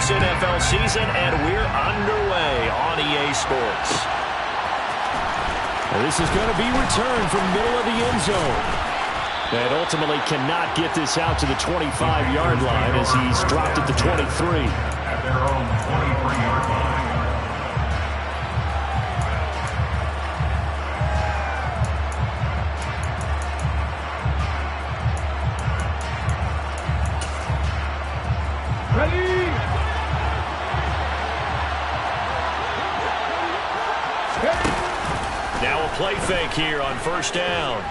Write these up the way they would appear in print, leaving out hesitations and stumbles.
this NFL season, and we're underway on EA Sports. And this is going to be returned from middle of the end zone. And ultimately cannot get this out to the 25-yard line as he's dropped at the 23. At their own 23-yard line. Now a play fake here on first down.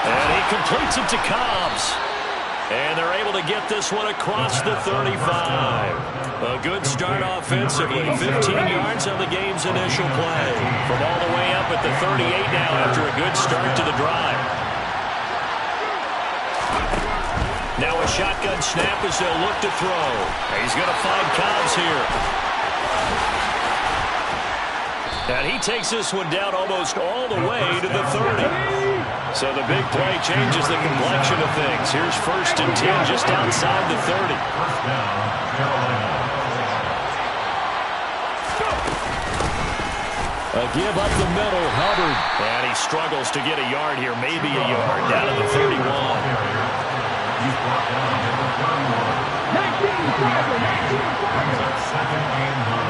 And he completes it to Cobbs. And they're able to get this one across the 35. A good start offensively. 15 yards on the game's initial play. From all the way up at the 38 now after a good start to the drive. Now a shotgun snap as they'll look to throw. He's going to find Cobbs here. And he takes this one down almost all the way to the 30. So the big play changes the complexion of things. Here's 1st and 10 just outside the 30. First down, Carolina. A give up the middle, Hubbard. And he struggles to get a yard here, maybe a yard, down to the 31. He's brought down number 31. 19, brings up 2nd and 9.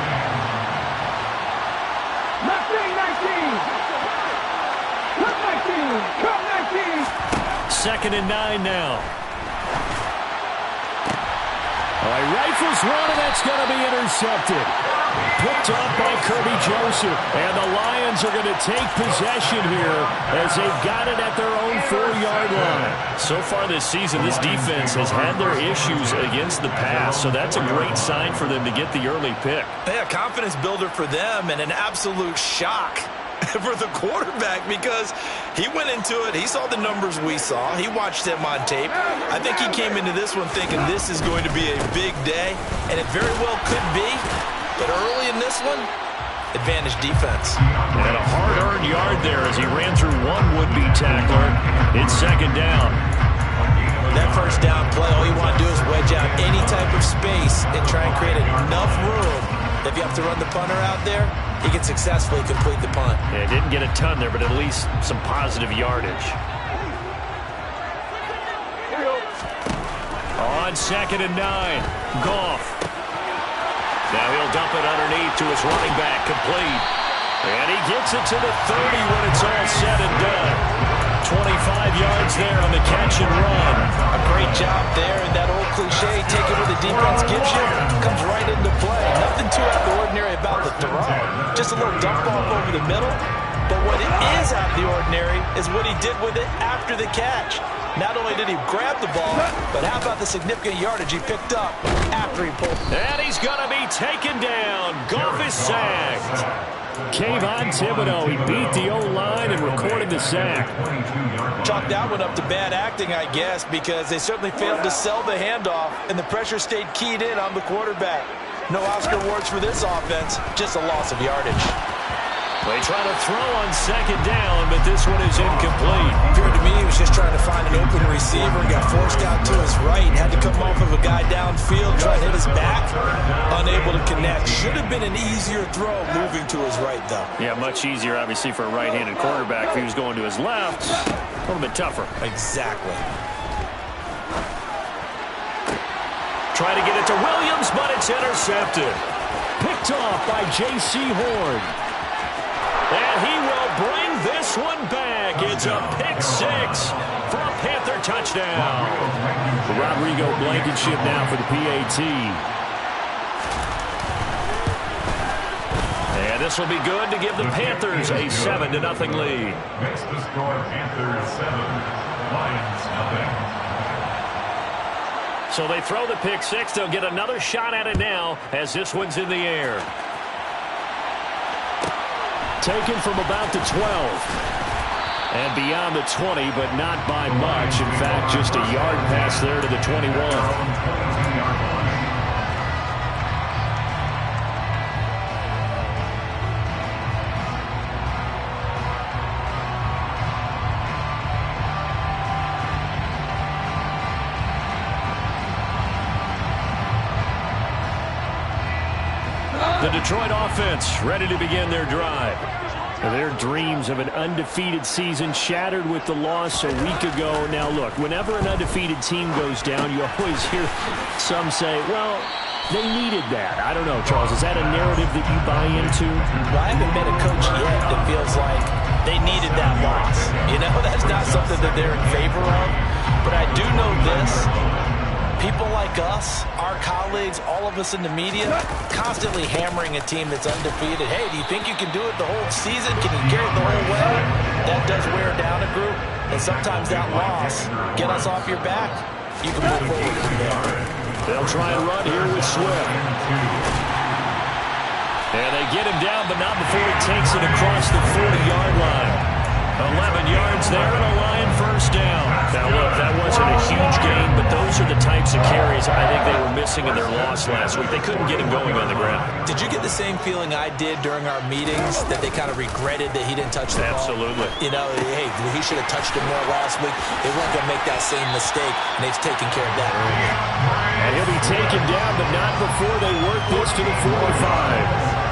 2nd and 9 now. All right, rifles one, and that's going to be intercepted. Picked up by Kirby Joseph. And the Lions are going to take possession here as they've got it at their own 4-yard line. So far this season, this defense has had their issues against the pass, so that's a great sign for them to get the early pick. Yeah, confidence builder for them and an absolute shock for the quarterback because he went into it. He saw the numbers we saw. He watched them on tape. I think he came into this one thinking this is going to be a big day, and it very well could be. But early in this one, advantage defense. And a hard-earned yard there as he ran through one would-be tackler. It's 2nd down. That first down play, all you want to do is wedge out any type of space and try and create enough room. If you have to run the punter out there, he can successfully complete the punt. Yeah, didn't get a ton there, but at least some positive yardage. On 2nd and 9, Goff. Now he'll dump it underneath to his running back, complete. And he gets it to the 30 when it's all said and done. 25 yards there on the catch and run. A great job there, and that old cliche, take it where the defense gives you, comes right into play. Nothing too out of the ordinary about the throw. Just a little dump off over the middle. But what is out of the ordinary is what he did with it after the catch. Not only did he grab the ball, but how about the significant yardage he picked up after he pulled. And he's going to be taken down. Goff is sacked. Kayvon Thibodeau, he beat the O-line and recorded the sack. Chalk that one up to bad acting, I guess, because they certainly failed to sell the handoff, and the pressure stayed keyed in on the quarterback. No Oscar awards for this offense, just a loss of yardage. They try to throw on 2nd down, but this one is incomplete. Appeared to me he was just trying to find an open receiver and got forced out to his right. Had to come off of a guy downfield, try to hit his back. Unable to connect. Should have been an easier throw moving to his right, though. Yeah, much easier, obviously, for a right-handed quarterback. If he was going to his left, a little bit tougher. Exactly. Try to get it to Williams, but it's intercepted. Picked off by J.C. Horn. And he will bring this one back. It's a pick 6 for a Panther touchdown. Rodrigo Blankenship now for the PAT. And this will be good to give the Panthers a 7-0 lead. Makes the score Panthers 7, Lions nothing. So they throw the pick 6. They'll get another shot at it now as this one's in the air. Taken from about the 12. And beyond the 20, but not by much. In fact, just a yard pass there to the 21. The Detroit offense ready to begin their drive. Their dreams of an undefeated season shattered with the loss a week ago. Now, look, whenever an undefeated team goes down, you always hear some say, well, they needed that. I don't know, Charles. Is that a narrative that you buy into? Well, I haven't met a coach yet that feels like they needed that loss. You know, that's not something that they're in favor of. But I do know this. People like us, our colleagues, all of us in the media, constantly hammering a team that's undefeated. Hey, do you think you can do it the whole season? Can you carry it the whole way? That does wear down a group. And sometimes that loss, get us off your back, you can move forward from there. They'll try and run here with Swift. And they get him down, but not before he takes it across the 40-yard line. 11 yards there and a Lion first down. Now, look, that wasn't a huge gain, but those are the types of carries I think they were missing in their loss last week. They couldn't get him going on the ground. Did you get the same feeling I did during our meetings, that they kind of regretted that he didn't touch the ball? Absolutely. You know, hey, he should have touched it more last week. They weren't going to make that same mistake, and they've taken care of that early. And he'll be taken down, but not before they work this to the 45.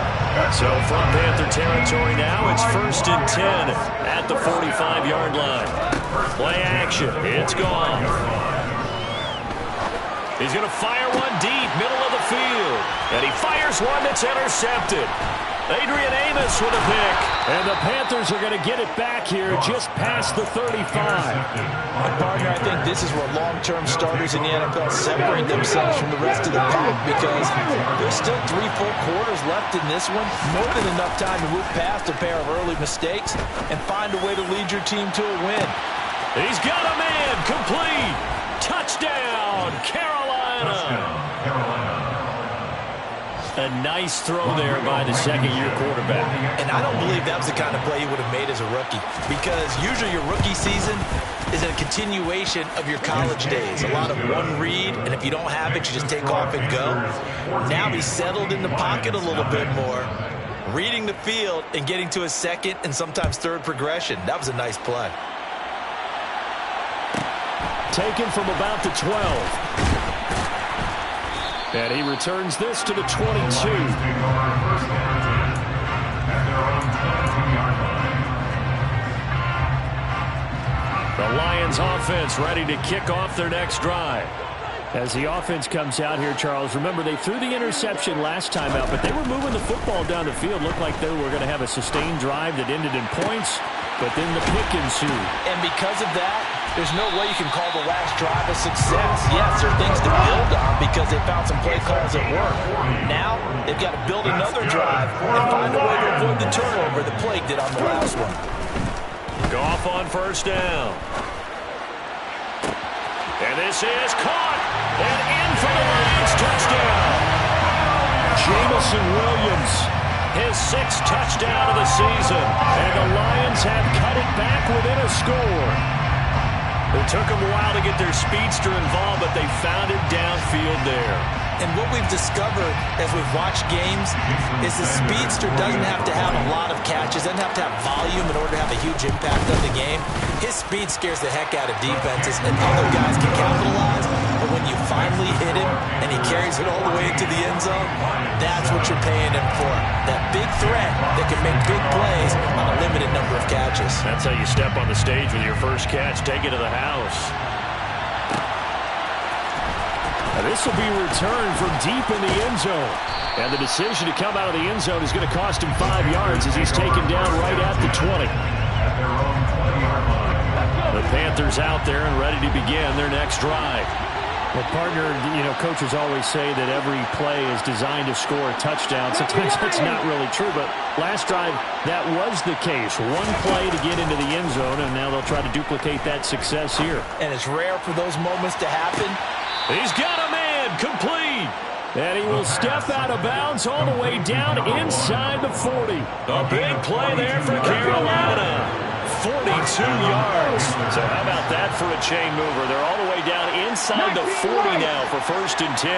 So from Panther territory now, it's 1st and 10 at the 45-yard line. Play action. It's gone. He's going to fire one deep, middle of the field. And he fires one that's intercepted. Adrian Amos with a pick. And the Panthers are going to get it back here just past the 35. Partner, I think this is where long-term starters in the NFL separate themselves from the rest of the pack, because there's still 3 full quarters left in this one. More than enough time to move past a pair of early mistakes and find a way to lead your team to a win. He's got a man. Complete. Touchdown, Carolina. A nice throw there by the second-year quarterback. And I don't believe that was the kind of play he would have made as a rookie, because usually your rookie season is a continuation of your college days. A lot of one read, and if you don't have it, you just take off and go. Now he's settled in the pocket a little bit more, reading the field and getting to his second and sometimes third progression. That was a nice play. Taken from about the 12. And he returns this to the 22. The Lions offense ready to kick off their next drive. As the offense comes out here, Charles, remember they threw the interception last time out, but they were moving the football down the field. Looked like they were going to have a sustained drive that ended in points, but then the pick ensued. And because of that, there's no way you can call the last drive a success. Yes, there are things to build on because they found some play calls that work. Now, they've got to build another drive and find a way to avoid the turnover that plagued it on the last one. Goff on first down. And this is caught. And in for the Lions touchdown. Jamison Williams. His 6th touchdown of the season. And the Lions have cut it back within a score. It took them a while to get their speedster involved, but they found it downfield there. And what we've discovered as we've watched games is the speedster doesn't have to have a lot of catches, doesn't have to have volume in order to have a huge impact on the game. His speed scares the heck out of defenses, and other guys can capitalize. But when you finally hit him and he carries it all the way into the end zone, that's what you're paying him for. That big threat that can make big plays on a limited number of catches. That's how you step on the stage with your first catch. Take it to the house. This will be returned from deep in the end zone. And the decision to come out of the end zone is going to cost him 5 yards as he's taken down right at the 20. The Panthers out there and ready to begin their next drive. Well, partner, you know, coaches always say that every play is designed to score a touchdown. Sometimes that's not really true, but last drive, that was the case. One play to get into the end zone, and now they'll try to duplicate that success here. And it's rare for those moments to happen. He's got a man, complete. And he will step out of bounds all the way down inside the 40. A big play there for Carolina. 42 yards. So how about that for a chain mover? They're all the way down inside the 40 now for 1st and 10.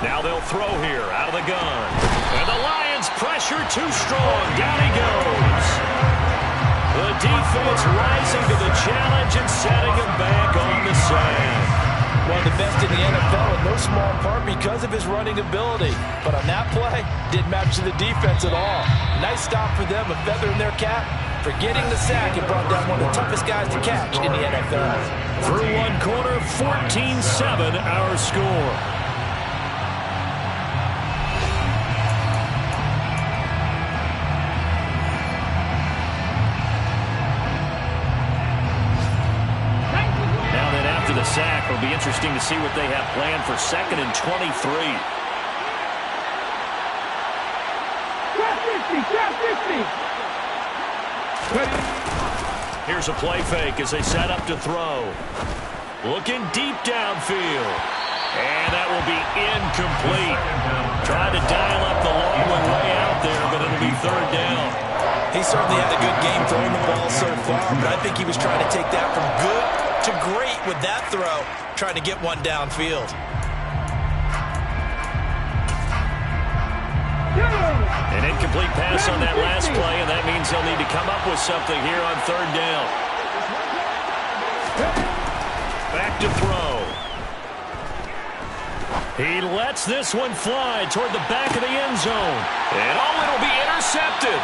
Now they'll throw here out of the gun. And the Lions pressure too strong. Down he goes. The defense rising to the challenge and setting him back on the sand. One of the best in the NFL in those small part because of his running ability. But on that play, didn't match to the defense at all. Nice stop for them, a feather in their cap for getting the sack and brought down one of the toughest guys to catch in the NFL. Through one quarter, 14-7 our score. Sack. It'll be interesting to see what they have planned for 2nd and 23. Here's a play fake as they set up to throw. Looking deep downfield. And that will be incomplete. Trying to dial up the long one way out there, but it'll be 3rd down. He certainly had a good game throwing the ball so far, but I think he was trying to take that from good to great with that throw, trying to get one downfield. An incomplete pass on that last play, and that means they'll need to come up with something here on 3rd down. Back to throw. He lets this one fly toward the back of the end zone. And it'll be intercepted.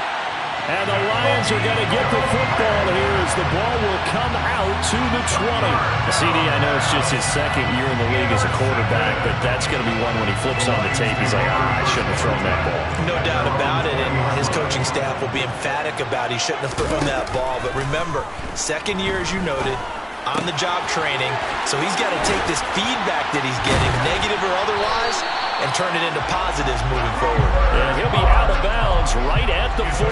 And the Lions are going to get the football here as the ball will come out to the 20. CD, I know it's just his 2nd year in the league as a quarterback, but that's going to be one when he flips on the tape, he's like, I shouldn't have thrown that ball. No doubt about it, and his coaching staff will be emphatic about he shouldn't have thrown that ball. But remember, 2nd year, as you noted, on-the-job training, so he's got to take this feedback that he's getting, negative or otherwise, and turn it into positives moving forward. And he'll be out of bounds right at the 40.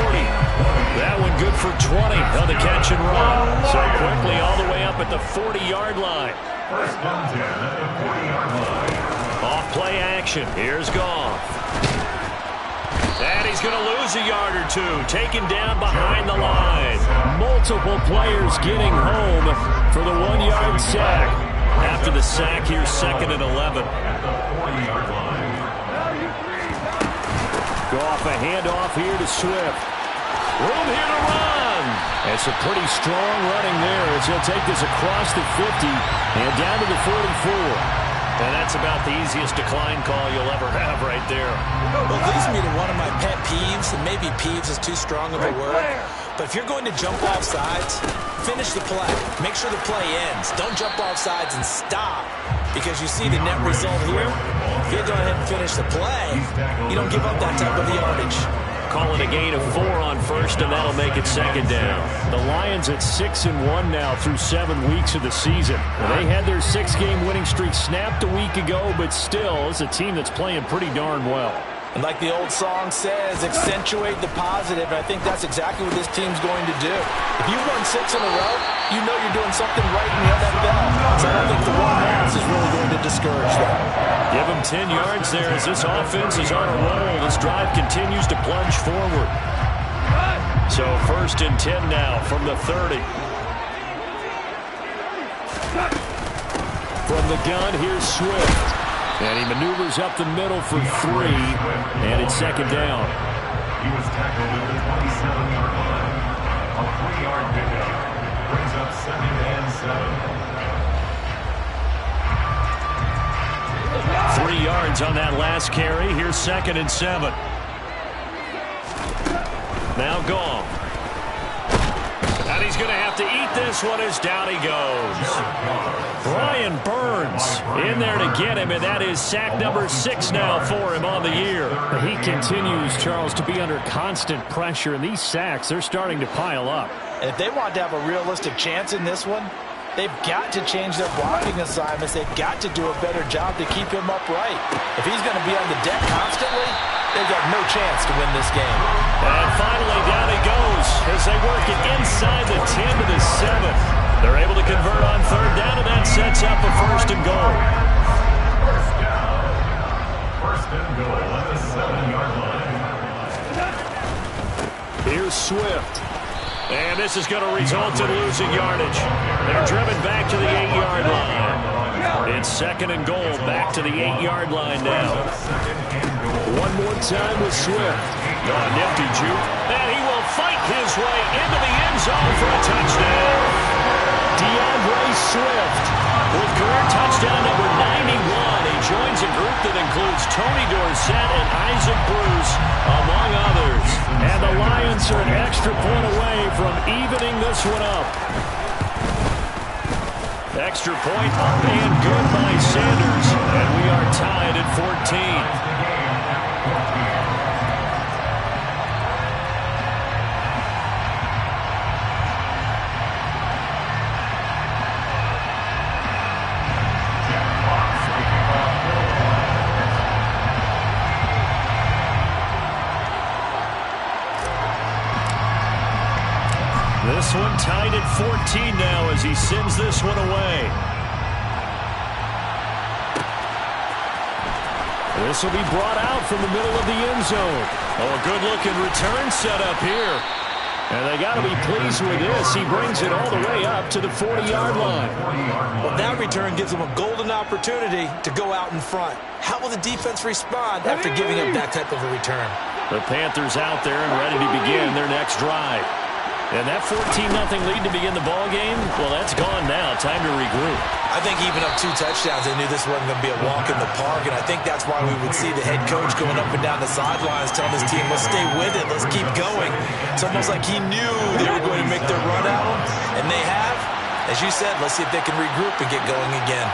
That one good for 20 on the catch and run. So quickly all the way up at the 40-yard line. 1st and 10 at the 40-yard line. Off play action. Here's Goff. And he's going to lose a yard or two. Taken down behind the line. Multiple players getting home for the 1-yard sack. After the sack, here's 2nd and 11. At the 40-yard line. Goff a handoff here to Swift. Room here to run. It's a pretty strong running there as he'll take this across the 50 and down to the 44. And that's about the easiest decline call you'll ever have right there. Well, it leads me to one of my pet peeves, and maybe peeves is too strong of a word. But if you're going to jump off sides, finish the play. Make sure the play ends. Don't jump off sides and stop. Because you see the net result here. If you go ahead and finish the play, you don't give up that type of yardage. Call it a gain of 4 on 1st, and that'll make it 2nd down. The Lions at 6-1 now through 7 weeks of the season. They had their 6-game winning streak snapped a week ago, but still is a team that's playing pretty darn well. And like the old song says, accentuate the positive. And I think that's exactly what this team's going to do. If you've won 6 in a row, you know you're doing something right in the NFL. So I don't think the one loss is really going to discourage them. Give them 10 yards there as this offense is on a roll. This drive continues to plunge forward. So 1st and 10 now from the 30. From the gun, here's Swift. And he maneuvers up the middle for 3, and it's 2nd down. He was tackled at the 27-yard line. A 3-yard pickup brings up 2nd and 7. 3 yards on that last carry. Here's 2nd and 7. Now Goff. And he's going to have to eat this one as down he goes. Brian Burns in there to get him, and that is sack number 6 now for him on the year. He continues, Charles, to be under constant pressure, and these sacks, they're starting to pile up. And if they want to have a realistic chance in this one, they've got to change their blocking assignments. They've got to do a better job to keep him upright. If he's going to be on the deck constantly, they've got no chance to win this game. And finally, down he goes as they work it inside the 10 to the 7. They're able to convert on 3rd down, and that sets up a 1st and goal. 1st down. 1st and goal at the 7-yard line. Here's Swift. And this is going to result in losing yardage. They're driven back to the 8-yard line. It's 2nd and goal, back to the 8-yard line now. One more time with Swift. Oh, nifty juke. And he will fight his way into the end zone for a touchdown. DeAndre Swift with career touchdown number 91. He joins a includes Tony Dorsett and Isaac Bruce, among others. And the Lions are an extra point away from evening this one up. Extra point up and good by Sanders. And we are tied at 14. This one tied at 14 now as he sends this one away. This will be brought out from the middle of the end zone. Oh, a good-looking return set up here. And they got to be pleased with this. He brings it all the way up to the 40-yard line. Well, that return gives them a golden opportunity to go out in front. How will the defense respond after giving up that type of a return? The Panthers out there and ready to begin their next drive. And that 14-0 lead to begin the ball game, well, that's gone now. Time to regroup. I think even up 2 touchdowns, they knew this wasn't going to be a walk in the park, and I think that's why we would see the head coach going up and down the sidelines telling his team, let's stay with it, let's keep going. It's almost like he knew they were going to make their run at him, and they have. As you said, let's see if they can regroup and get going again.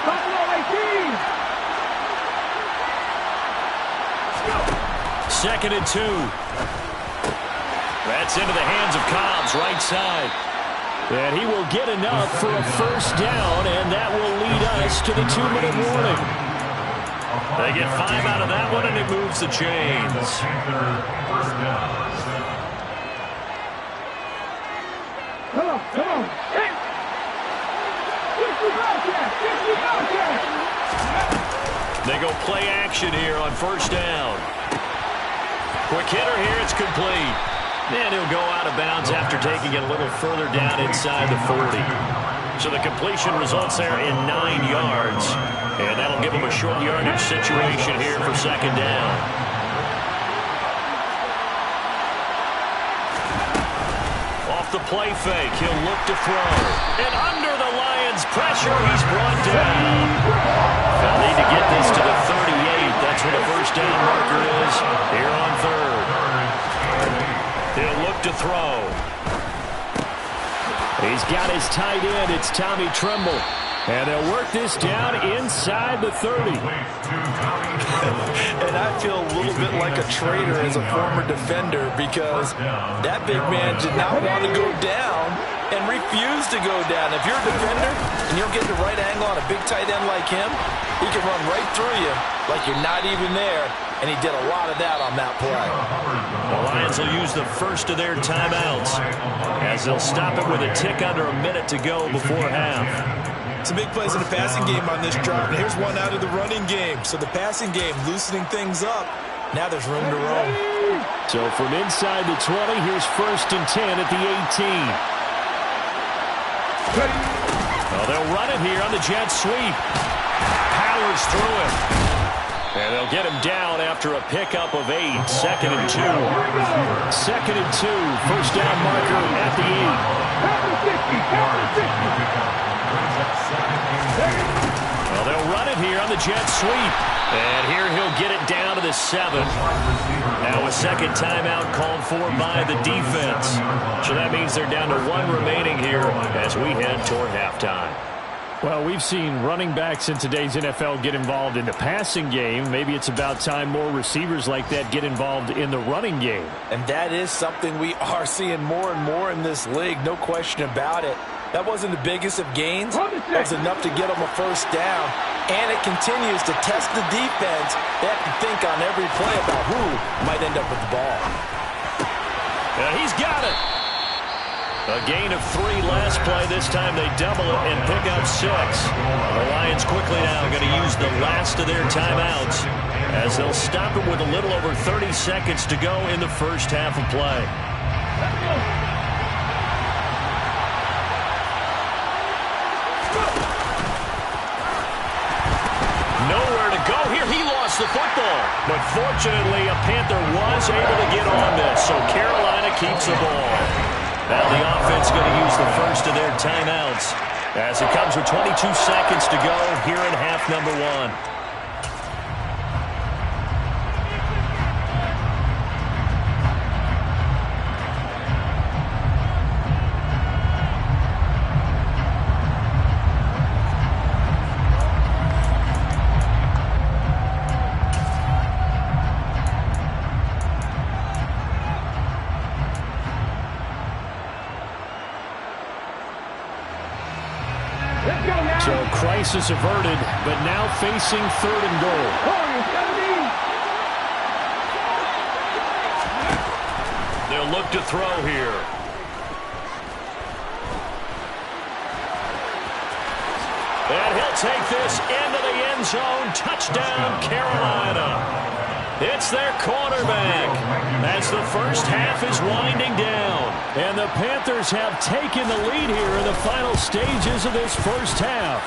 Second and 2. That's into the hands of Cobbs, right side. And he will get enough for a first down, and that will lead us to the 2-minute warning. They get 5 out of that one, and it moves the chains. First down. Come on. They go play action here on first down. Quick hitter here, it's complete. And he'll go out of bounds after taking it a little further down inside the 40. So the completion results there in 9 yards. And that'll give him a short yardage situation here for second down. Off the play fake, he'll look to throw. And under the Lions' pressure, he's brought down. They'll need to get this to the 38. That's where the first down marker is here on third. He'll look to throw. He's got his tight end. It's Tommy Tremble. And they'll work this down inside the 30. And I feel a little bit like a traitor as a former defender because that big man did not want to go down and refused to go down. If you're a defender and you'll get the right angle on a big tight end like him, he can run right through you like you're not even there. And he did a lot of that on that play. The Lions will use the first of their timeouts as they'll stop it with a tick under a minute to go before half. Some big plays in the passing game on this drive. And here's one out of the running game. So the passing game loosening things up. Now there's room to roam. So from inside the 20, here's first and 10 at the 18. Well, they'll run it here on the jet sweep. Powers through it. And they'll get him down after a pickup of 8. Second and 2. Second and 2. First down marker at the 8. Well, they'll run it here on the jet sweep. And here he'll get it down to the 7. Now a second timeout called for by the defense. So that means they're down to 1 remaining here as we head toward halftime. Well, we've seen running backs in today's NFL get involved in the passing game. Maybe it's about time more receivers like that get involved in the running game. And that is something we are seeing more and more in this league, no question about it. That wasn't the biggest of gains. That was enough to get them a first down. And it continues to test the defense. They have to think on every play about who might end up with the ball. He's got it. A gain of 3 last play. This time they double it and pick up 6. The Lions quickly now going to use the last of their timeouts as they'll stop it with a little over 30 seconds to go in the first half of play. Nowhere to go here. He lost the football. But fortunately, a Panther was able to get on this, so Carolina keeps the ball. Now the offense going to use the first of their timeouts as it comes with 22 seconds to go here in half number 1. crisis averted, but now facing 3rd and goal. They'll look to throw here. And he'll take this into the end zone. Touchdown, Carolina. It's their quarterback as the first half is winding down. And the Panthers have taken the lead here in the final stages of this first half.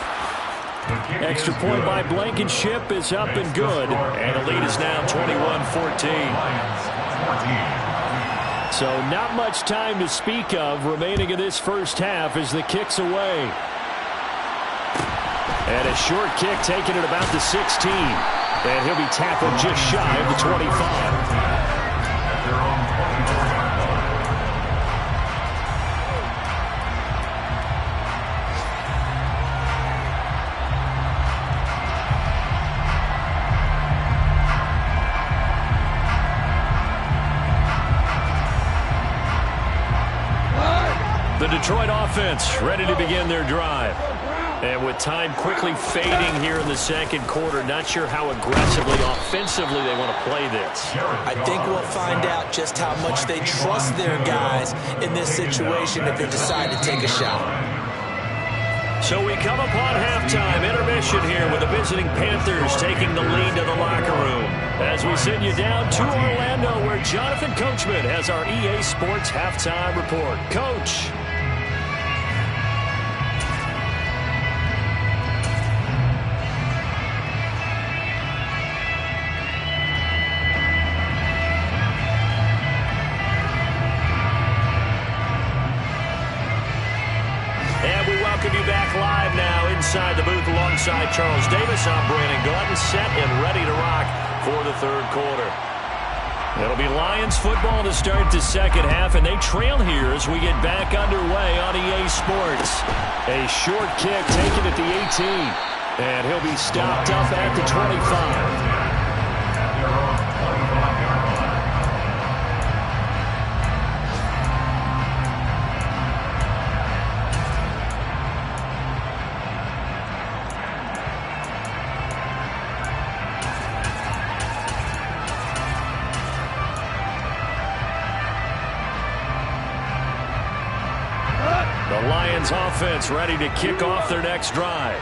Extra point by Blankenship is up and good. And the lead is now 21-14. So not much time to speak of remaining in this first half as the kick's away. And a short kick taken at about the 16. And he'll be tackled just shy of the 25. The Detroit offense ready to begin their drive. And with time quickly fading here in the second quarter, not sure how aggressively, offensively they want to play this. I think we'll find out just how much they trust their guys in this situation if they decide to take a shot. So we come upon halftime, intermission here with the visiting Panthers taking the lead to the locker room. As we send you down to Orlando where Jonathan Coachman has our EA Sports halftime report. Coach. Welcome you back live now inside the booth alongside Charles Davis. I'm Brandon Gordon, set and ready to rock for the third quarter. It'll be Lions football to start the second half, and they trail here as we get back underway on EA Sports. A short kick taken at the 18, and he'll be stopped up at the 25. Offense ready to kick off their next drive.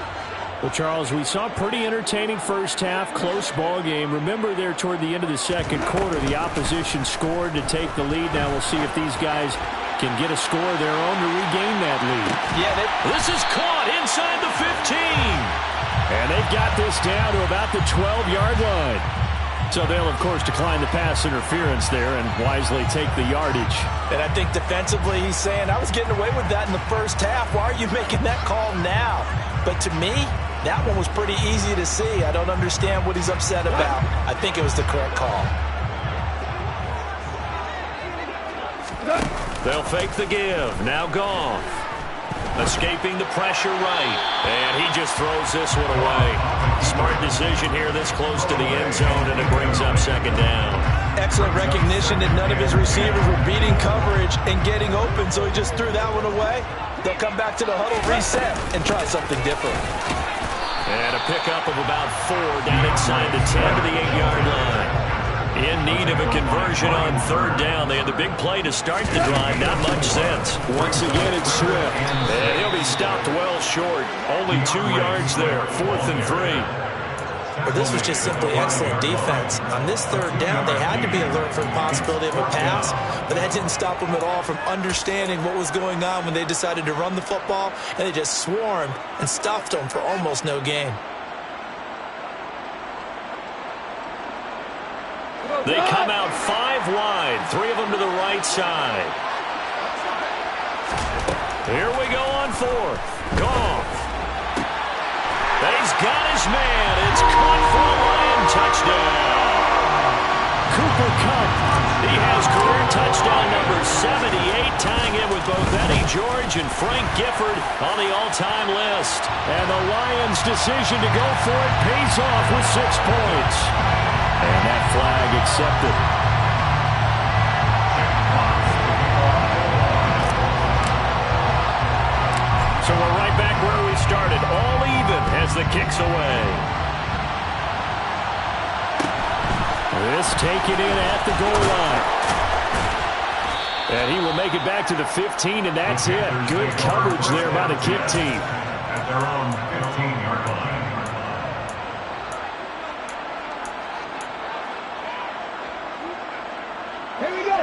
Well, Charles, we saw a pretty entertaining first half, close ball game. Remember there toward the end of the second quarter, the opposition scored to take the lead. Now we'll see if these guys can get a score of their own to regain that lead. Yeah, this is caught inside the 15. And they've got this down to about the 12-yard line. So they'll, of course, decline the pass interference there and wisely take the yardage. And I think defensively he's saying, I was getting away with that in the first half. Why are you making that call now? But to me, that one was pretty easy to see. I don't understand what he's upset about. I think it was the correct call. They'll fake the give. Now gone. Escaping the pressure right. And he just throws this one away. Smart decision here this close to the end zone, and it brings up second down. Excellent recognition that none of his receivers were beating coverage and getting open, so he just threw that one away. They'll come back to the huddle, reset, and try something different. And a pickup of about 4 down inside the 10 to the 8-yard line. In need of a conversion on third down. They had the big play to start the drive. Not much sense. Once again, it's Swift. And he'll be stopped well short. Only 2 yards there. 4th and 3. But this was just simply excellent defense. On this third down, they had to be alert for the possibility of a pass, but that didn't stop them at all from understanding what was going on when they decided to run the football, and they just swarmed and stuffed them for almost no gain. They come out 5 wide, 3 of them to the right side. Here we go on 4th. Goff. He's got his man. It's caught for a Lion touchdown. Cooper Kupp. He has career touchdown number 78, tying in with both Eddie George and Frank Gifford on the all-time list. And the Lions' decision to go for it pays off with 6 points. And that flag accepted. So we're right back where we they started all even as the kick's away. This taken in at the goal line. And he will make it back to the 15, and that's it. Good coverage there by the kick team. At their own 15-yard line. Here we go.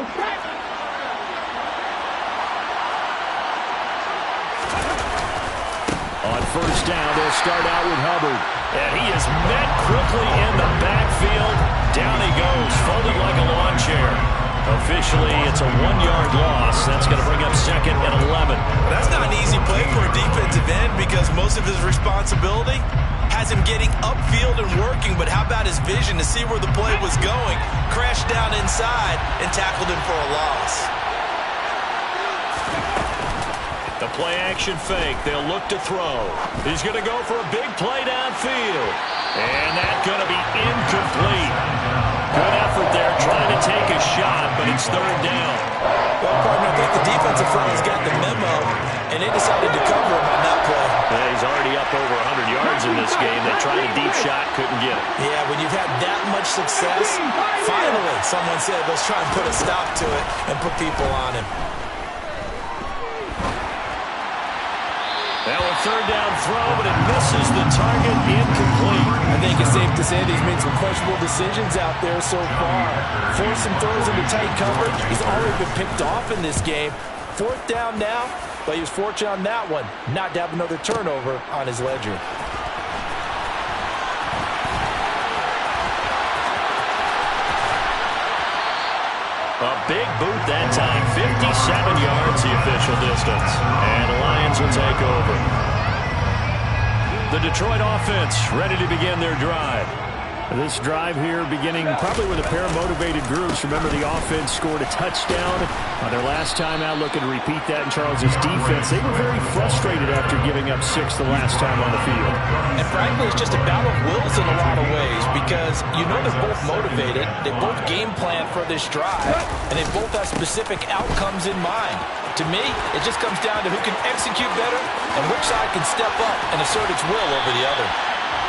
On first down, they'll start out with Hubbard. And he is met quickly in the backfield. Down he goes, folded like a lawn chair. Officially, it's a 1-yard loss. That's going to bring up second and 11. That's not an easy play for a defensive end because most of his responsibility has him getting upfield and working, but how about his vision to see where the play was going, crashed down inside, and tackled him for a loss. The play-action fake. They'll look to throw. He's going to go for a big play downfield. And that's going to be incomplete. Good effort there trying to take a shot, but it's third down. Well, partner, I think the defensive front has got the memo, and they decided to cover him on that play. Yeah, he's already up over 100 yards in this game. They tried a deep shot, couldn't get it. Yeah, when you've had that much success, finally someone said, let's try and put a stop to it and put people on him. Now a third down throw, but it misses the target, incomplete. I think it's safe to say that he's made some questionable decisions out there so far. Forced some throws into tight coverage. He's already been picked off in this game. Fourth down now, but he was fortunate on that one not to have another turnover on his ledger. A big boot that time, 57 yards the official distance. And the Lions will take over. The Detroit offense ready to begin their drive. This drive here beginning probably with a pair of motivated groups. Remember, the offense scored a touchdown on their last time out. Looking to repeat that in Charles's defense. They were very frustrated after giving up 6 the last time on the field. And frankly, it's just a battle of wills in a lot of ways because you know they're both motivated. They both game plan for this drive, and they both have specific outcomes in mind. To me, it just comes down to who can execute better and which side can step up and assert its will over the other.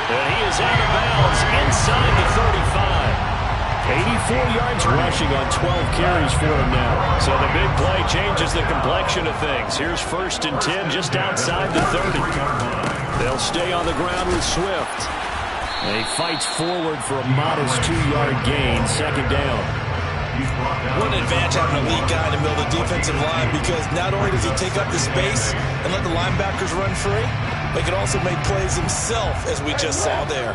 And he is out of bounds inside the 35. 84 yards rushing on 12 carries for him now. So the big play changes the complexion of things. Here's first and 10 just outside the 30. They'll stay on the ground with Swift. And he fights forward for a modest 2-yard gain, second down. What an advantage having a lead guy in the middle of the defensive line because not only does he take up the space and let the linebackers run free, but he can also make plays himself, as we just saw there.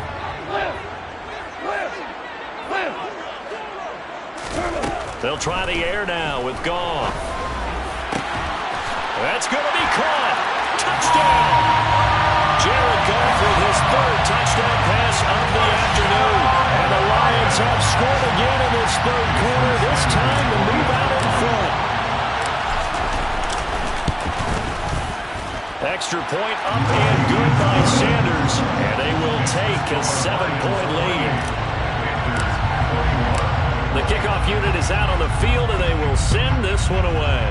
They'll try the air now with Goff. That's going to be caught. Touchdown! Jared Goff with his third touchdown pass of the afternoon. And the Lions have scored again in this third quarter. This time to move out in front. Extra point up and good by Sanders. And they will take a 7-point lead. The kickoff unit is out on the field, and they will send this one away.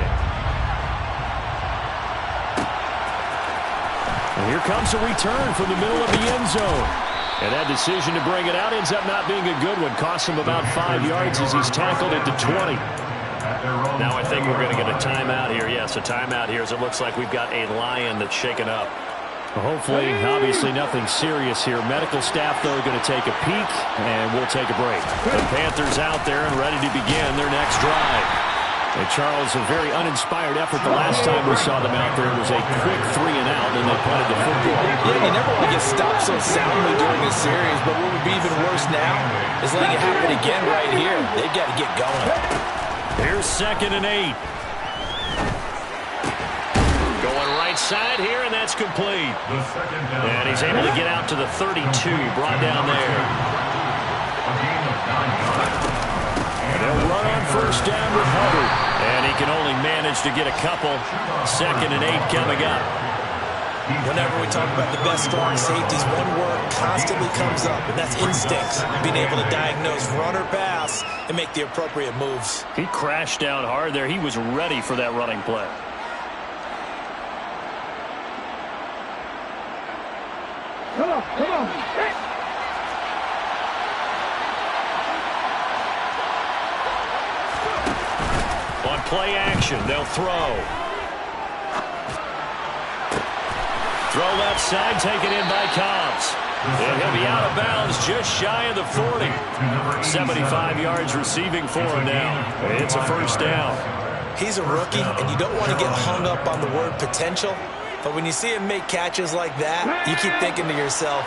And here comes a return from the middle of the end zone. And that decision to bring it out ends up not being a good one. Costs him about 5 yards as he's tackled at the 20. Now I think we're going to get a timeout here. Yes, a timeout here as it looks like we've got a Lion that's shaken up. Well, hopefully, obviously nothing serious here. Medical staff, though, are going to take a peek, and we'll take a break. The Panthers out there and ready to begin their next drive. And Charles, a very uninspired effort the last time we saw them out there. It was a quick 3-and-out, and they punted the football. Yeah, you never want to get stopped so soundly during a series, but what would be even worse now is letting it happen again right here. They've got to get going. Here's second and 8. Going right side here, and that's complete. And he's able to get out to the 32, brought down there. And they'll run on first down with Hubbard. And he can only manage to get a couple. Second and 8 coming up. Whenever we talk about the best strong safeties, one word constantly comes up, and that's instincts. Being able to diagnose run or pass and make the appropriate moves. He crashed down hard there. He was ready for that running play. On play action, they'll throw. Throw left side, taken in by Cobbs. And he'll be out of bounds just shy of the 40. 75 yards receiving for him now. It's a first down. He's a rookie, and you don't want to get hung up on the word potential. But when you see him make catches like that, you keep thinking to yourself,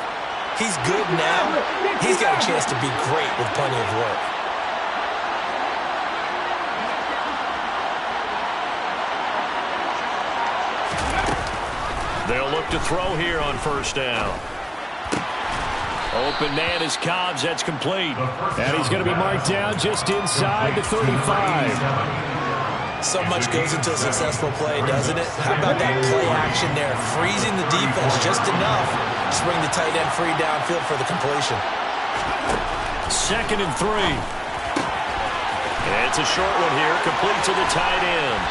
he's good now. He's got a chance to be great with plenty of work. They'll look to throw here on first down. Open man is Cobbs. That's complete. And he's going to be marked down just inside the 35. So much goes into a successful play, doesn't it? How about that play action there? Freezing the defense just enough to bring the tight end free downfield for the completion. 2nd and 3. It's a short one here, complete to the tight end.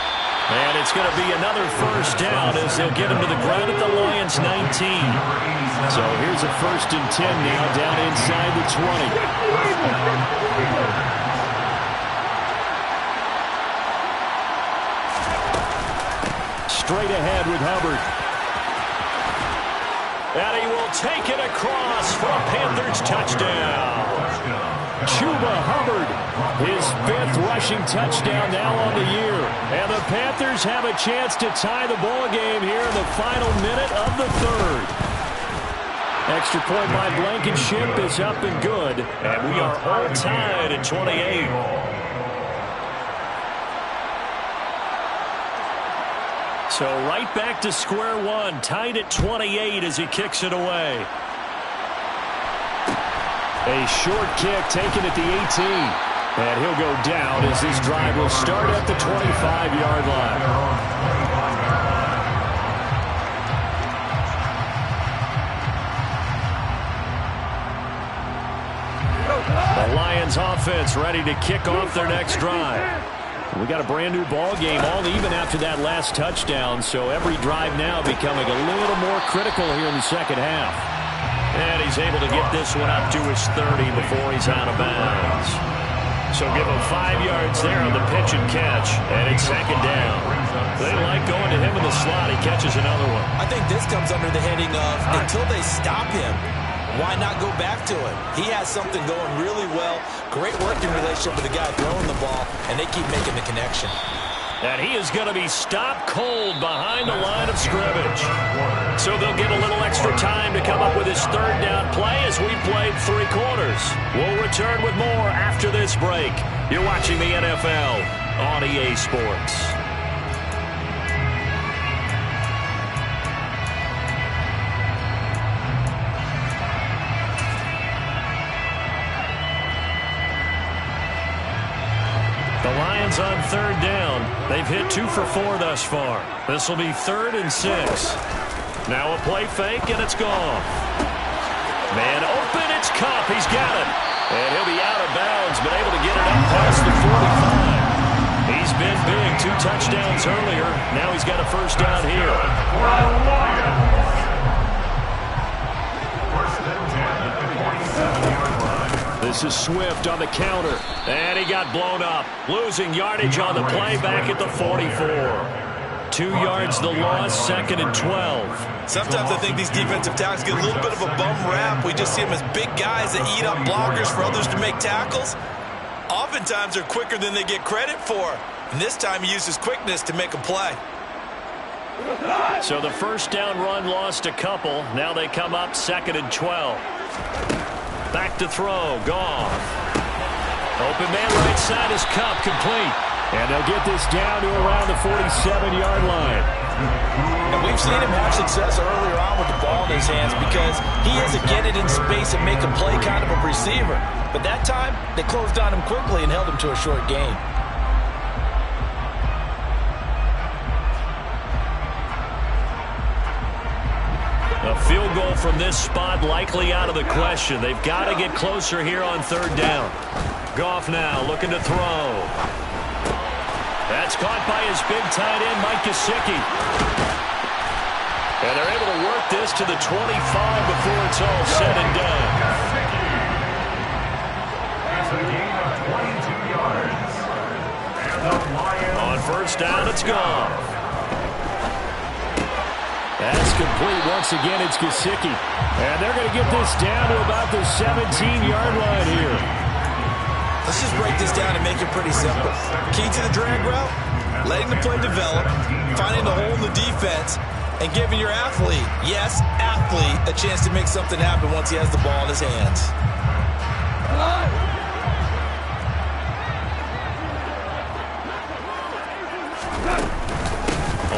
And it's going to be another first down as they'll get him to the ground at the Lions' 19. So here's a 1st and 10 now down inside the 20. Straight ahead with Hubbard. And he will take it across for a Panthers touchdown. Chuba Hubbard, his 5th rushing touchdown now on the year. And the Panthers have a chance to tie the ball game here in the final minute of the 3rd. Extra point by Blankenship is up and good. And we are all tied at 28. So right back to square one, tied at 28 as he kicks it away. A short kick taken at the 18. And he'll go down as this drive will start at the 25-yard line. The Lions offense ready to kick off their next drive. We got a brand new ball game, all even after that last touchdown, so every drive now becoming a little more critical here in the second half. And he's able to get this one up to his 30 before he's out of bounds. So give him 5 yards there on the pitch and catch, and it's 2nd down. They like going to him in the slot. He catches another one. I think this comes under the heading of until they stop him, why not go back to it? He has something going really well. Great working relationship with the guy throwing the ball, and they keep making the connection. And he is going to be stopped cold behind the line of scrimmage. So they'll get a little extra time to come up with his 3rd down play as we played 3 quarters. We'll return with more after this break. You're watching the NFL on EA Sports. The Lions on 3rd down. They've hit 2 for 4 thus far. This will be 3rd and 6. Now a play fake, and it's gone. Man open, it's Cup. He's got it. And he'll be out of bounds, but able to get it up past the 45. He's been big. 2 touchdowns earlier. Now he's got a first down here. This is Swift on the counter. And he got blown up. Losing yardage on the play back at the 44. 2 yards the loss, 2nd and 12. Sometimes I think these defensive tackles get a little bit of a bum rap. We just see them as big guys that eat up blockers for others to make tackles. Oftentimes they're quicker than they get credit for. And this time he uses quickness to make a play. So the first down run lost a couple. Now they come up 2nd and 12. Back to throw. Goff. Open man right side is Cup. Complete. And they'll get this down to around the 47-yard line. And we've seen him have success earlier on with the ball in his hands because he is a get it in space and make a play kind of a receiver. But that time, they closed on him quickly and held him to a short gain. A field goal from this spot likely out of the question. They've got to get closer here on 3rd down. Goff now looking to throw. That's caught by his big tight end, Mike Gesicki. And they're able to work this to the 25 before it's all said and done. It's a gain of 22 yards. And the Lions On first down, it's gone. That's complete once again. It's Gesicki. And they're going to get this down to about the 17-yard line here. Let's just break this down and make it pretty simple. Key to the drag route, letting the play develop, finding the hole in the defense, and giving your athlete, yes, athlete, a chance to make something happen once he has the ball in his hands.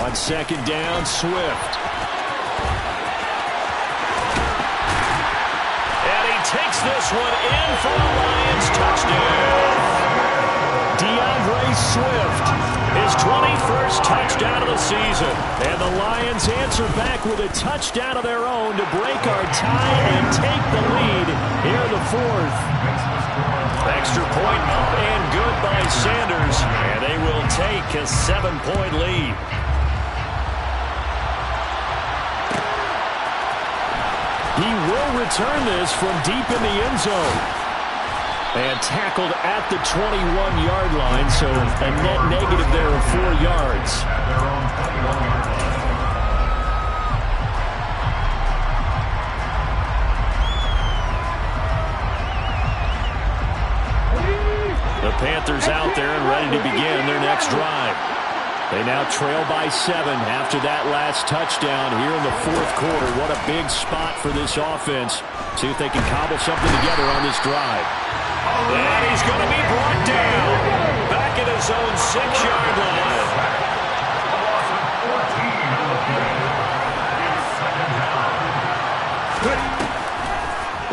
On second down, Swift. And he takes this one in for a Lions touchdown. DeAndre Swift, his 21st touchdown of the season. And the Lions answer back with a touchdown of their own to break our tie and take the lead here in the fourth. Extra point up and good by Sanders. And they will take a 7-point lead. He will return this from deep in the end zone. And tackled at the 21-yard line, so a net negative there of 4 yards. The Panthers out there and ready to begin their next drive. They now trail by 7 after that last touchdown here in the fourth quarter. What a big spot for this offense. See if they can cobble something together on this drive. And he's going to be brought down. Back at his own 6-yard line.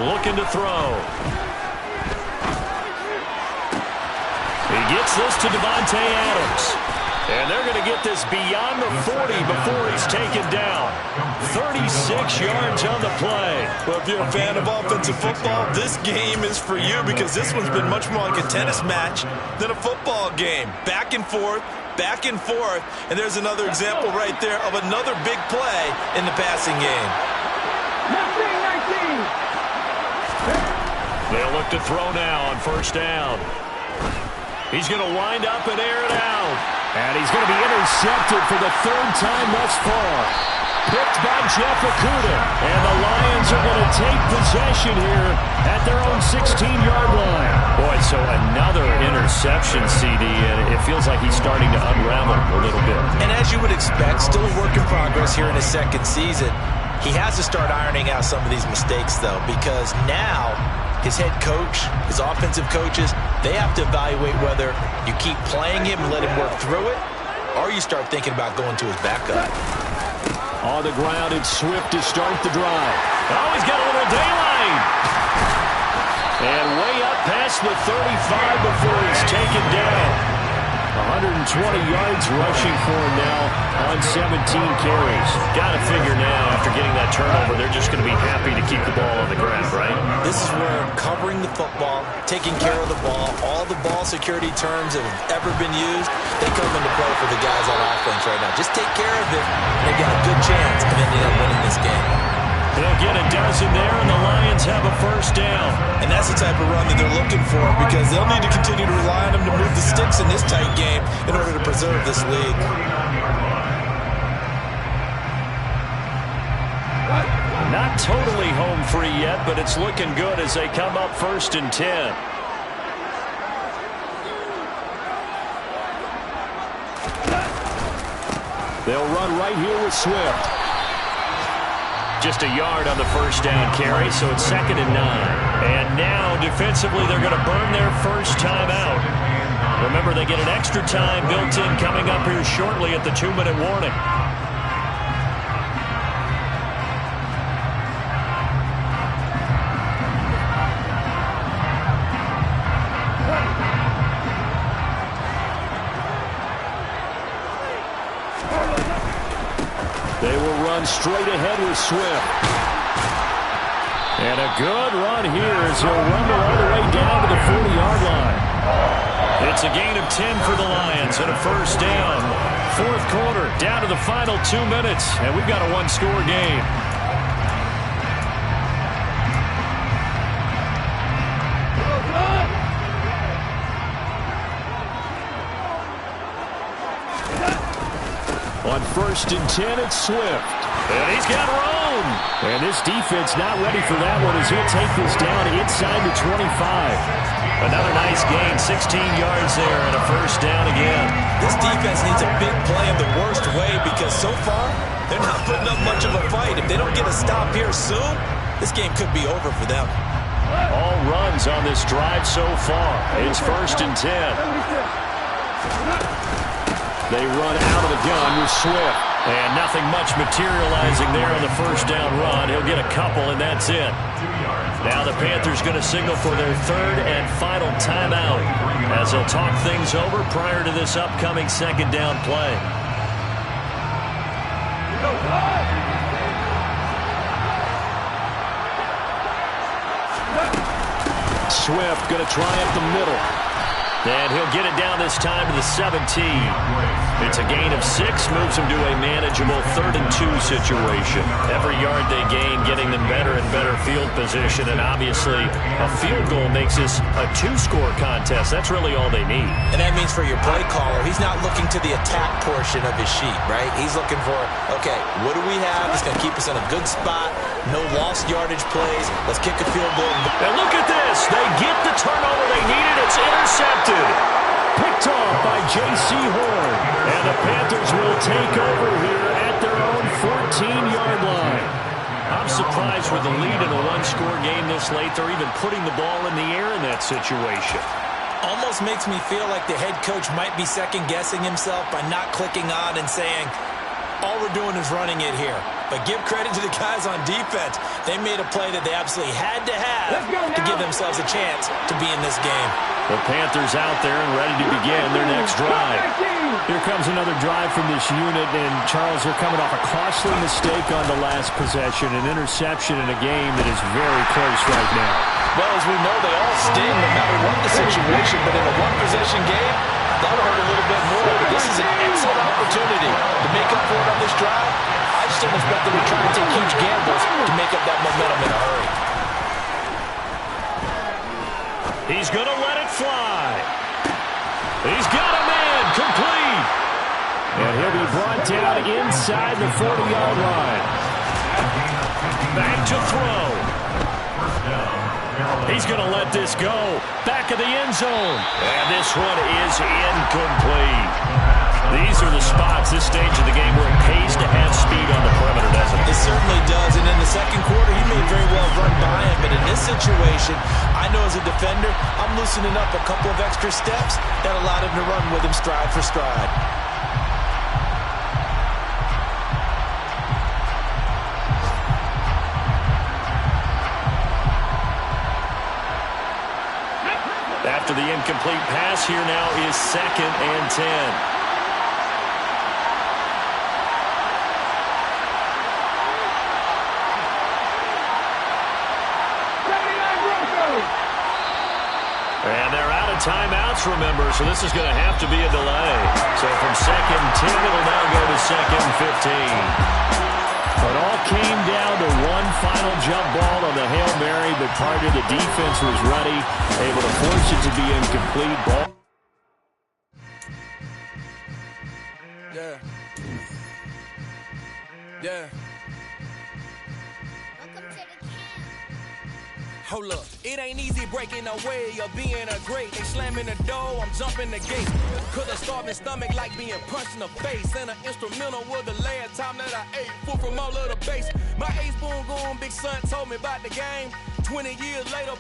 Looking to throw. He gets this to Devontae Adams. And they're going to get this beyond the 40 before he's taken down. 36 yards on the play. Well, if you're a fan of offensive football, this game is for you because this one's been much more like a tennis match than a football game. Back and forth, and there's another example right there of another big play in the passing game. 19. They'll look to throw now on first down. He's going to wind up and air it out. And he's going to be intercepted for the third time thus far. Picked by Jeff Okudah. And the Lions are going to take possession here at their own 16-yard line. Boy, so another interception, CD, and it feels like he's starting to unravel a little bit. And as you would expect, still a work in progress here in his second season. He has to start ironing out some of these mistakes, though, because now his head coach, his offensive coaches, they have to evaluate whether you keep playing him and let him work through it, or you start thinking about going to his backup. On the ground, it's Swift to start the drive. Oh, he's got a little daylight. And way up past the 35 before he's taken down. 120 yards rushing for him now on 17 carries. Got to figure now, after getting that turnover, they're just going to be happy to keep the ball on the ground, right? This is where covering the football, taking care of the ball, all the ball security terms that have ever been used, they come into play for the guys on offense right now. Just take care of it, and they've got a good chance of ending up winning this game. They'll get a dozen there, and the Lions have a first down. And that's the type of run that they're looking for because they'll need to continue to rely on him to move the sticks in this tight game in order to preserve this lead. Not totally home free yet, but it's looking good as they come up 1st and 10. They'll run right here with Swift. Just a yard on the first down carry, so it's 2nd and 9. And now, defensively, they're going to burn their first time out. Remember, they get an extra time built in coming up here shortly at the 2-minute warning. They will run straight ahead with Swift. And a good run here as he'll rumble all the way down to the 40-yard line. It's a gain of 10 for the Lions and a first down. Fourth quarter, down to the final 2 minutes, and we've got a one-score game. On 1st and 10, it's Swift. And he's got room. And this defense not ready for that one as he'll take this down inside the 25. Another nice gain, 16 yards there and a first down again. This defense needs a big play in the worst way because so far they're not putting up much of a fight. If they don't get a stop here soon, this game could be over for them. All runs on this drive so far. It's 1st and 10. They run out of the gun with Swift. And nothing much materializing there on the first down run. He'll get a couple, and that's it. Now the Panthers going to signal for their third and final timeout as they'll talk things over prior to this upcoming second down play. Swift going to try up the middle. And he'll get it down this time to the 17. It's a gain of 6, moves them to a manageable 3rd and 2 situation. Every yard they gain, getting them better and better field position, and obviously a field goal makes this a 2-score contest. That's really all they need. And that means for your play caller, he's not looking to the attack portion of his sheet, right? He's looking for, okay, what do we have that's going to keep us in a good spot? No lost yardage plays. Let's kick a field goal. And look at this. They get the turnover they needed. It's intercepted. Picked off by J.C. Horn. And the Panthers will take over here at their own 14-yard line. I'm surprised with the lead in a one-score game this late. They're even putting the ball in the air in that situation. Almost makes me feel like the head coach might be second-guessing himself by not clicking on and saying, all we're doing is running it here. But give credit to the guys on defense. They made a play that they absolutely had to have to give themselves a chance to be in this game. The Panthers out there and ready to begin their next drive. Here comes another drive from this unit, and Charles, they're coming off a costly mistake on the last possession, an interception in a game that is very close right now. Well, as we know, they all sting no matter what the situation, but in a one-possession game, that'll hurt a little bit more. But this is an excellent opportunity to make up for it on this drive. I just don't expect them to try and take huge gambles to make up that momentum in a hurry. He's going to let it fly. He's got a man complete. And he'll be brought down inside the 40-yard line. Back to throw. He's going to let this go. Back of the end zone. And this one is incomplete. These are the spots, this stage of the game, where it pays to have speed on the perimeter, doesn't it? It certainly does. And in the second quarter, he may very well run by him. But in this situation, I know as a defender, I'm loosening up a couple of extra steps that allowed him to run with him stride for stride. After the incomplete pass, here now is 2nd and 10. And they're out of timeouts, remember, so this is going to have to be a delay. So from 2nd and 10, it'll now go to 2nd and 15. It all came down to one final jump ball on the Hail Mary, but part of the defense was ready, able to force it to be incomplete. Ball. Yeah. Hold up, it ain't easy breaking away or being a great. They slamming the door, I'm jumping the gate. Cause a starving stomach like being punched in the face. And an instrumental was the last time that I ate food from all of the base. My A-spoon going, big son told me about the game. 20 years later,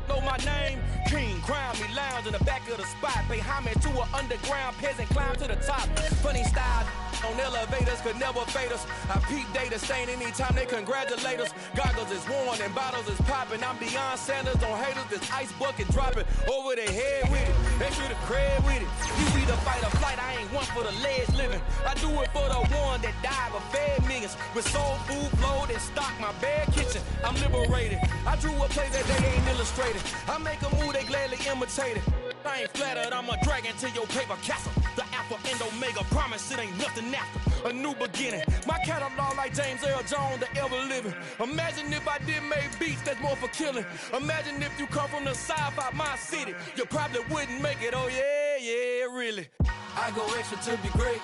know my name. King, crown me, lounge in the back of the spot. Pay homage to an underground peasant, climb to the top. Funny style on elevators could never fade us. I peep data stain anytime they congratulate us. Goggles is worn and bottles is popping. I'm beyond Sanders on haters. This ice bucket dropping over their head with it. They should have cred with it. You either fight or flight. I ain't one for the ledge living. I do it for the one that died but fed millions. With soul food flowed and stocked my bad kitchen. I'm liberated. I drew a play that they ain't illustrated. I make a move, they gladly imitate it. I ain't flattered, I'm a dragon to your paper castle. The Alpha and Omega, promise it ain't nothing after. A new beginning. My catalog like James Earl Jones, the ever living. Imagine if I did make beats that's more for killing. Imagine if you come from the sci-fi my city. You probably wouldn't make it, oh yeah, really. I go extra to be great.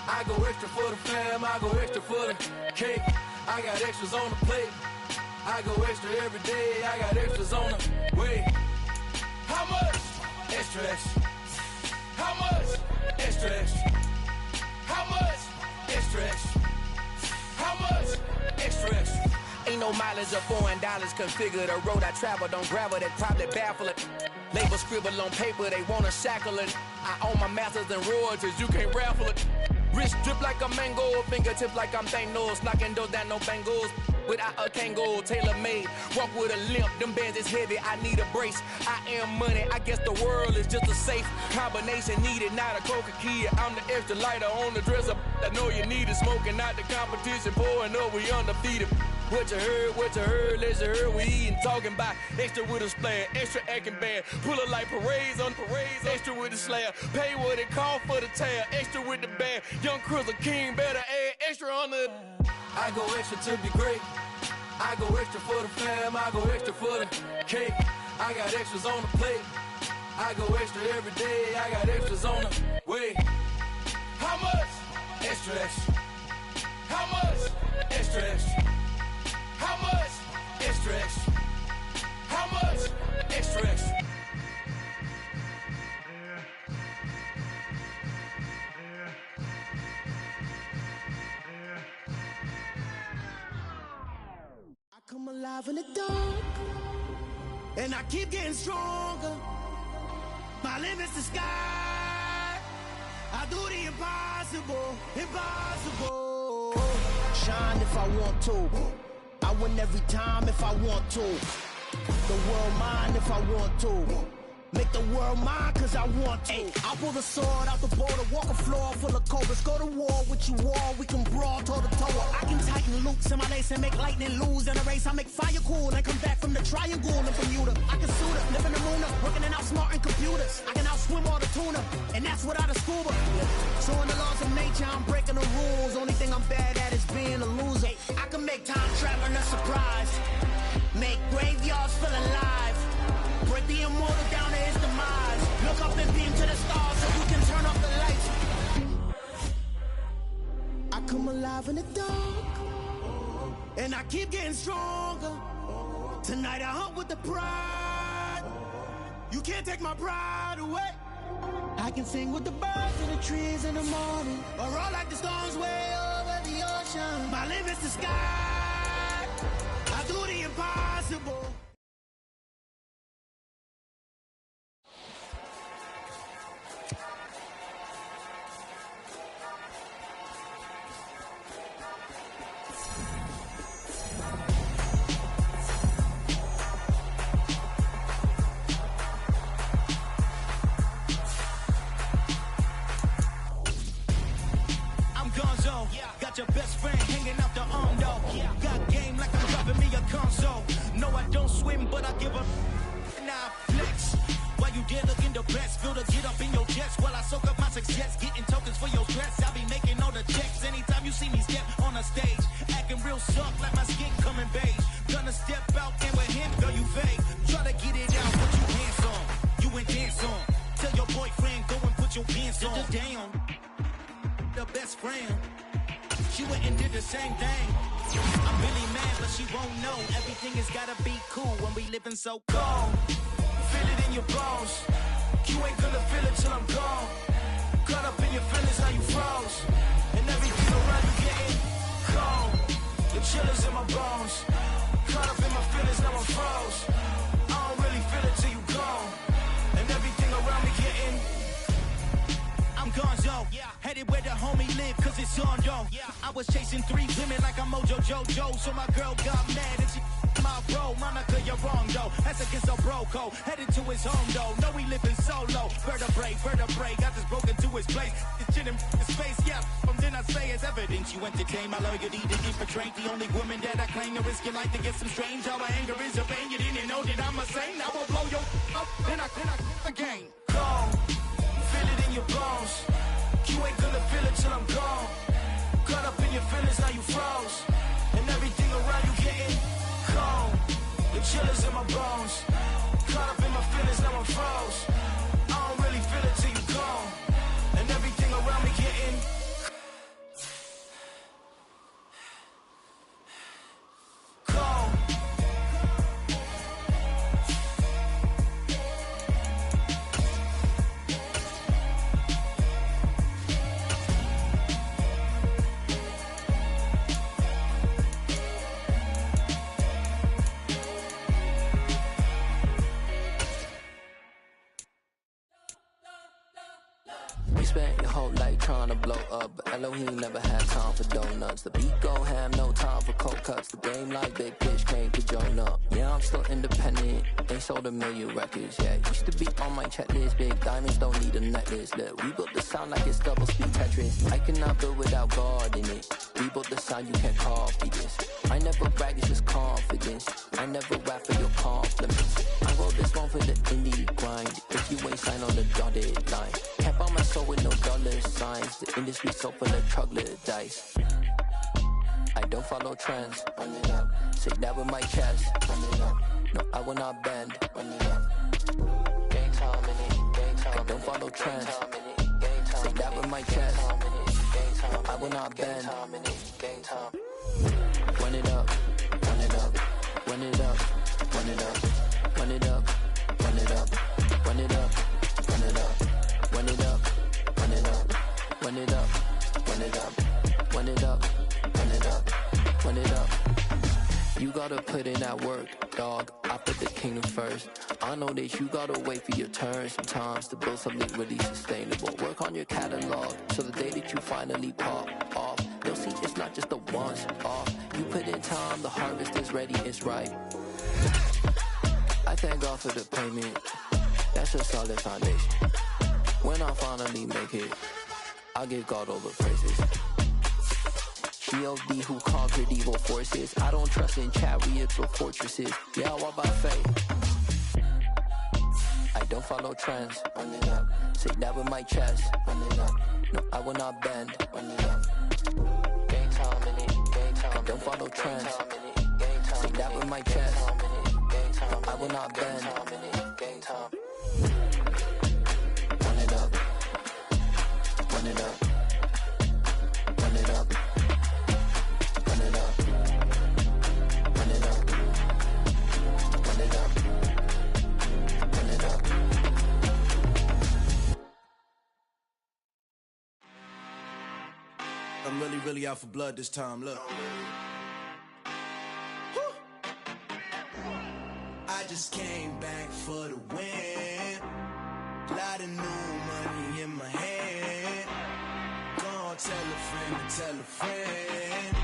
I go extra for the fam, I go extra for the cake. I got extras on the plate. I go extra every day, I got extras on the way. How much? Extra, extra. How much? Extra, extra. How much? Extra, extra. How much? Extra, extra. Ain't no mileage or $4 configure the road I travel. Don't gravel that probably baffle it. Label scribble on paper, they wanna shackle it. I own my masters and royalties, you can't raffle it. Wrist drip like a mango, fingertips like I'm Thanos. Knocking those down, no bangles. Without a Kango, tailor-made. Walk with a limp, them bands is heavy, I need a brace. I am money, I guess the world is just a safe combination needed, not a coca key. I'm the extra lighter on the dresser. I know you need it, smoking out the competition, pouring up, we undefeated. What you heard, let's you heard, we eating, talking about extra with a splash, extra acting bad, pull it like parades on parades, extra with the slab, pay what it cost for the tab, extra with the band, young Chris a king, better add extra on the. I go extra to be great, I go extra for the fam, I go extra for the cake, I got extras on the plate, I go extra every day, I got extras on the way. How much? Extra, extra. How much? Extra, extra. How much? Extra, extra. How much? Extra, extra. I come alive in the dark, and I keep getting stronger. My limit's the sky. I do the impossible, impossible. Shine if I want to. I win every time if I want to. The world mine if I want to. Make the world mine cause I want to. Ay, I'll pull the sword out the border, walk a floor full of cobras. Go to war with you all, we can brawl toe to toe. I can tighten loops in my lace and make lightning lose in a race. I make fire cool and come back from the triangle in Bermuda. I can suit up, live in the moon up, working and outsmarting computers. I can outswim all the tuna, and that's without a scuba. So in the laws of nature, I'm breaking the rules. Only thing I'm bad at is being a loser. I can make time traveling a surprise, make graveyards feel alive, break the immortal down to his demise. Look up and beam to the stars so you can turn off the lights. I come alive in the dark, and I keep getting stronger. Tonight I hunt with the pride. You can't take my pride away. I can sing with the birds and the trees in the morning, or roll like the storms way over the ocean. My limit's the sky. I do the impossible. Got your best friend hanging out the arm though. Got game like I'm driving me a console. No, I don't swim, but I give a nah flex. While you there looking the best, feel the get up in your chest while I soak up my success, getting tokens for your stress. I be making all the checks anytime you see me step on a stage, acting real soft like my skin coming beige. Gonna step out and with him, girl, you fake. Try to get it out, put you hands on. You ain't dance on. Tell your boyfriend go and put your pants on. Down, the best friend. She went and did the same thing. I'm really mad, but she won't know. Everything has gotta be cool when we living so cold. Feel it in your bones. You ain't gonna feel it till I'm gone. Caught up in your feelings, how you froze. And everything around you getting cold. The chillers in my bones. Caught up in my feelings, now I'm froze. I don't really feel it till you gone. And everything around me getting. I'm gonzo, headed where the homie live, cause it's on though. I was chasing 3 women like I'm Mojo Jojo, so my girl got mad and she my bro. Monica, you're wrong though, that's against a bro code. Headed to his home though, no we living solo. Vertebrae, got this broken to his place. It's chin in his face, from then I say it's evidence. You entertain my loyalty to infiltrate the only woman that I claim to risk your life to get some strange. How my anger is a pain, you didn't know that I'm a saint. I will blow your up, then I again. feelings, now you froze. And everything around you getting cold. The chillers in my bones. Caught up in my feelings, now I'm froze. I don't really feel it till you gone. And everything around me getting cold. You spent your whole life trying to blow up, but Elohim never had time for donuts. The beat go ham, no time for cold cuts. The game like Big Fish came to join up. Yeah, I'm still independent. They sold 1 million records. Yeah, used to be on my checklist. Big diamonds don't need a necklace. Look, we built the sound like it's double speed Tetris. I cannot build without God in it. We built the sound, you can't copy this. I never brag, it's just confidence. I never rap for your compliments. I wrote this one for the indie grind. If you ain't signed on the dotted line, can't buy my soul with no dollar signs. The industry so full of troglodytes. I don't follow trends. Run it up. Say that with my chest. Run it up. No, I will not bend. Run it up. Gang time in it. Gang time. I don't follow trends. Say that with my chest. No, I will not bend. Gang time. Run it up. Run it up. Run it up. Run it up. Run it up. Run it up. Run it up. Run it up. Run it up. Run it up. Run it up. Run it up. Run it up. Run it up. Run it up. You gotta put in that work, dog. I put the kingdom first. I know that you gotta wait for your turn sometimes to build something really sustainable. Work on your catalog, so the day that you finally pop off, you'll see it's not just a once off. You put in time, the harvest is ready, it's ripe. I thank God for the payment. That's a solid foundation. When I finally make it, I'll give God all the praises. G.O.D. who conquered evil forces. I don't trust in chariots or fortresses. Yeah, I walk by faith. I don't follow trends. Run it up. Say that with my chest. Run it up. No, I will not bend. Run it up. Gang time in it. Gang time. I don't follow trends. Say that with my chest. No, I will not bend. Gang time. Run it up. Run it up. Run it up. Run it up. Run it up. Run it up. Run it up. I'm really out for blood this time, look. Woo. I just came back for the win. Lot of new money in my hand. Gonna tell a friend to tell a friend.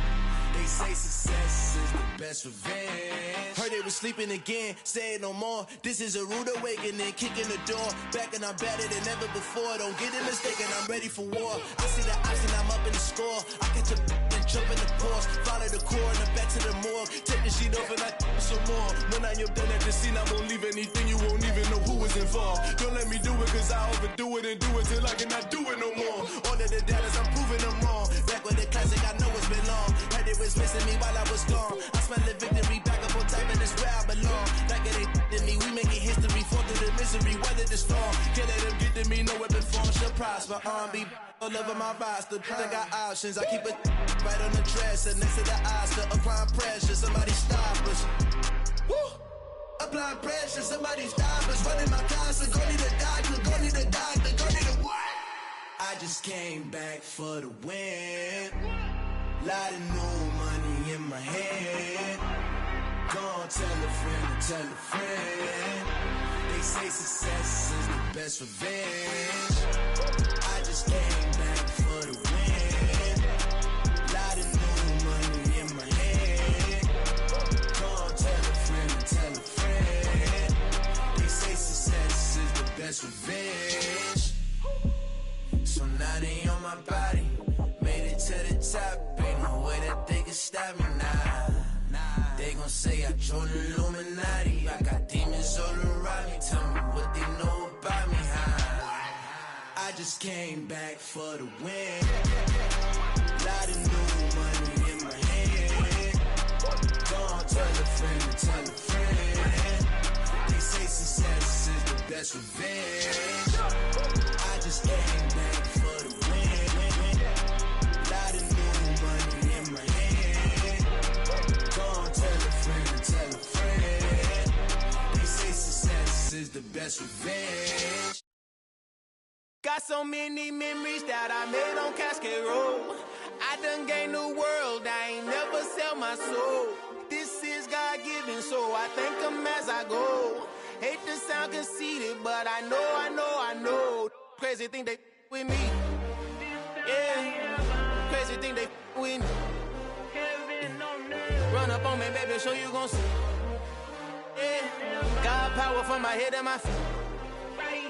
They say success is the best revenge. Heard they was sleeping again, say it no more. This is a rude awakening, kicking the door. Back and I'm better than ever before. Don't get it mistaken, I'm ready for war. I see the option, I'm up in the score. I catch a and jump in the course. Follow the core and then back to the morgue. Take the sheet off and I some more. When I am done at the scene, I won't leave anything. You won't even know who was involved. Don't let me do it, cause I overdo it and do it till I cannot do it no more. All of the doubters, I'm proving them wrong. Back with the classic, I know it's been long. Heard it was missing me while I was gone. I smell the victory, back up on time, and it's where I belong. Like it ain't to me, we making history. Fall through the misery, weather the storm. Can't let them get to me, no weapon form shall prosper. R&B all over my roster. I got options, I keep it right on the dresser. Next to the Oscar, applying pressure, somebody stop us. Woo! Applying pressure, somebody stop us. Running my concert, go need a doctor, go need a doctor, go need a what? I just came back for the win. Lot of new money in my hand. Gonna tell a friend to tell a friend. They say success is the best revenge. I just came back for the win. Lot of new money in my hand. Gonna tell a friend to tell a friend. They say success is the best revenge. So now they on my body. Made it to the top. Ain't no way that they can stop me now. They gon' say I joined the Illuminati. I got demons all around me. Tell me what they know about me, huh? I just came back for the win. Lot of new money friend to tell a friend. They say success is the best revenge. I just aim back for the win. Lot of new money in my hand. Go on, tell a friend to tell a friend. They say success is the best revenge. Got so many memories that I made on Cascade Road. I done gained the world, I ain't never sell my soul. This is God-given, so I thank him as I go. Hate to sound conceited, but I know. Crazy thing they with me. Yeah, crazy thing they with me. Run up on me, baby, show you gon' see. Yeah, God power from my head and my feet.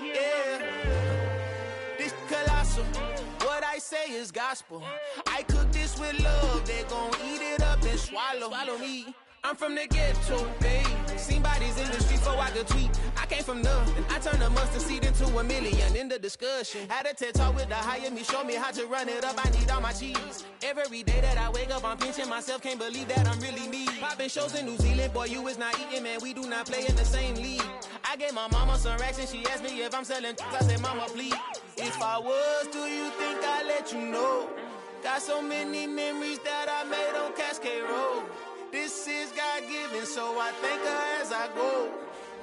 Yeah, this colossal. What I say is gospel. I cook this with love. They gon' eat it up and swallow me. I'm from the ghetto, babe. Seen bodies in the streets so I could tweet. I came from nothing. I turned a mustard seed into a million. In the discussion, had a TED talk with the higher me. Show me how to run it up. I need all my cheese. Every day that I wake up, I'm pinching myself. Can't believe that I'm really me. Popping shows in New Zealand, boy, you is not eating, man. We do not play in the same league. I gave my mama some racks and she asked me if I'm selling. I said, mama, please. If I was, do you think I'd let you know? Got so many memories that I made on Cascade Road. This is God-given, so I thank her as I go.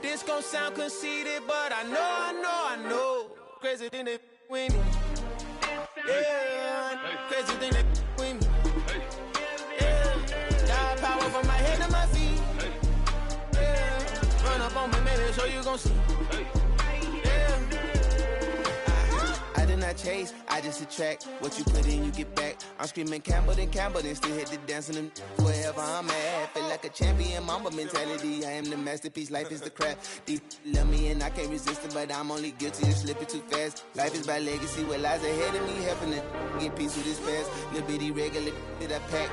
This gon' sound conceited, but I know. Crazy thing they with me. Yeah, crazy thing they with me. Yeah, God power from my head to my feet. Yeah, run up on me, maybe so you gon' see. Yeah. I did not chase, I just attract. What you put in, you get back. I'm screaming Campbell, then still hit the dancing and wherever I'm at. Feel like a champion, mamba mentality. I am the masterpiece, life is the crap. Deep love me and I can't resist it, but I'm only guilty of slipping too fast. Life is by legacy, what lies ahead of me, helping to get peace with this past. Little bitty regular that I pack.